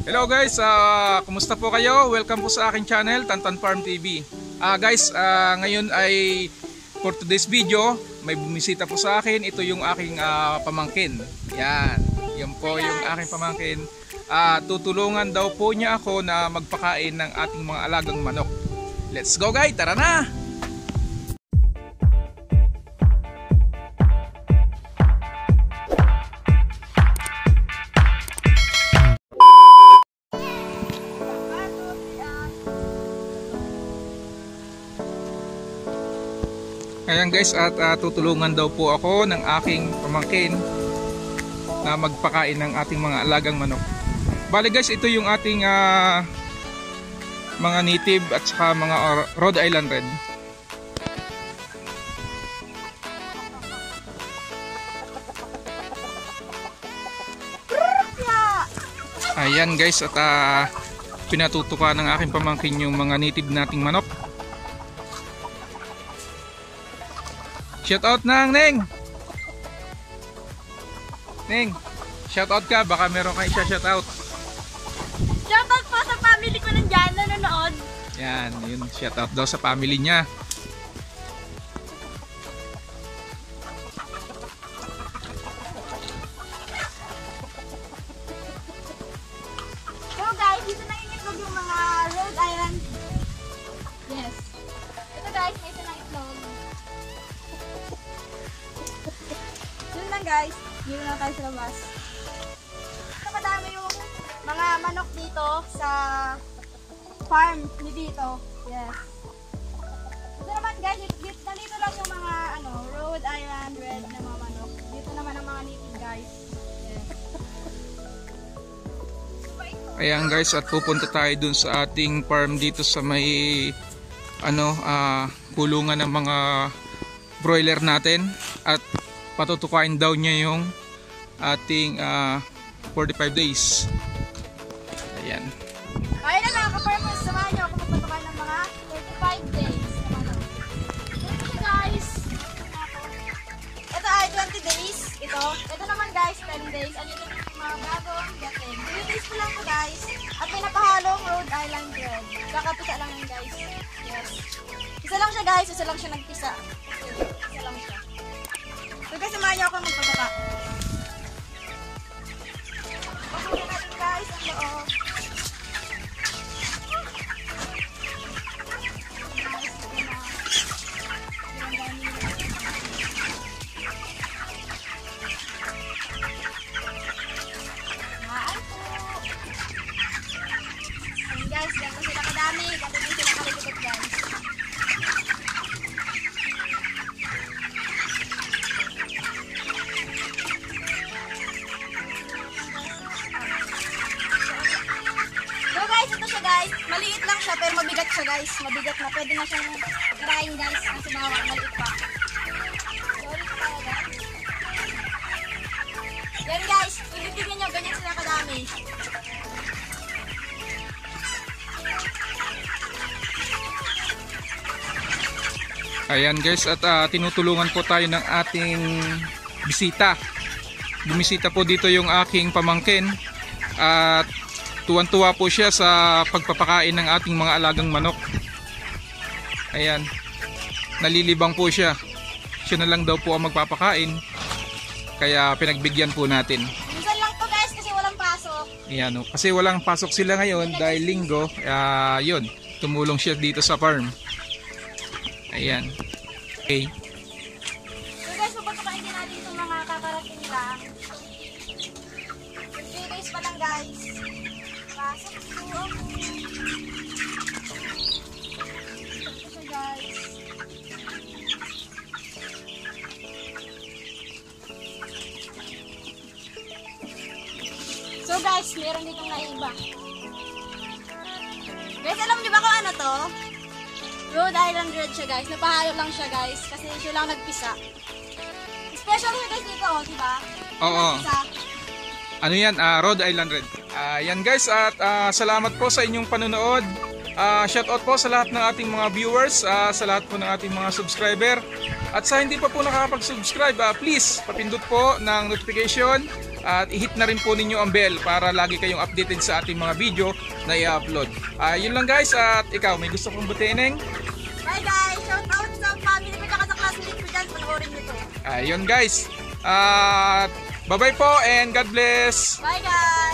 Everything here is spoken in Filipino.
Hello guys, kumusta po kayo? Welcome po sa aking channel, Tantan Farm TV. Guys, ngayon ay for today's video, may bumisita po sa akin. Ito yung aking pamangkin. Yan po yung aking pamangkin. Tutulungan daw po niya ako na magpakain ng ating mga alagang manok. Let's go guys, tara na! Ayan guys, at tutulungan daw po ako ng aking pamangkin na magpakain ng ating mga alagang manok. Bale guys, ito yung ating mga native at saka mga Rhode Island Red. Ayan guys, at pinatutukan ng aking pamangkin yung mga native nating manok. Shout out na Neng. Neng, shout out ka, baka meron kayo shout out. Shout out po sa family ko nandiyan nanonood. Yan, yun, shout out daw sa family niya. So guys, dito na itlog yung mga Rhode Island. Yes. Ito guys, may isa ng itlog. Yun lang guys, dito na tayo sa labas. Ito madami yung mga manok dito sa farm ni dito. Yes. Ito naman guys, nandito lang yung mga Rhode Island Red na mga manok. Dito naman ang mga native guys. Yes. Ayan guys, at pupunta tayo dun sa ating farm dito sa may kulungan ng mga broiler natin, at patutukain daw niya yung ating 45 days. Ayan. Kaya na mga ka-farmers, samahan niyo ako magpatukan ng mga 45 days. Ito siya guys. Ito ay 20 days. Ito naman guys, 10 days. Ano ito yung mga bagong dating. 3 days ko lang ito guys. At pinapahalong Rhode Island Red. Kakapisa lang yun guys. Yes. Isa lang siya guys, isa lang siya nagpisa. Isa lang siya. So guys, samahan niyo ako magpatuka. Pasukin natin guys ang loob. Guys, ganito sila kadami. Ganito sila kalikutot guys. So guys, ito siya guys. Maliit lang siya pero mabigat siya guys. Mabigat na. Pwede na siyang kirain guys. Ang sumawa, maliit pa. Sorry po tayo guys. Yan guys. Tingnan nyo, ganyan sila kadami. Ayan guys, at tinutulungan po tayo ng ating bisita. Bumisita po dito yung aking pamangkin, at tuwan-tuwa po siya sa pagpapakain ng ating mga alagang manok. Ayan, nalilibang po siya. Siya na lang daw po ang magpapakain, kaya pinagbigyan po natin. Minsan lang po guys kasi walang pasok. Ayan, kasi walang pasok sila ngayon dahil linggo. Yun, tumulong siya dito sa farm. Ayan. Okay. So guys, papatukain din natin itong mga kakarating lang. 3 days pa lang guys. Pasok po ako. Ito siya guys. So guys, meron ditong naiba. Guys, alam niyo ba kung ano to? Rhode Island Red siya guys. Napahalo lang siya guys. Kasi siya lang nagpisa. Special siya guys dito, diba? Oo. Nagpisa. Ano yan? Rhode Island Red. Yan guys, at salamat po sa inyong panonood. Shoutout po sa lahat ng ating mga viewers, sa lahat po ng ating mga subscriber. At sa hindi pa po nakakapag-subscribe, please papindot po ng notification at i-hit na rin po ninyo ang bell para lagi kayong updated sa ating mga video na i-upload. Yun lang guys, at ikaw, may gusto kong butinin? Bye guys! Shout out sa family ko tsaka sa classmate ko dyan. Panoorin nyo to. Yun guys. Bye-bye po and God bless! Bye guys!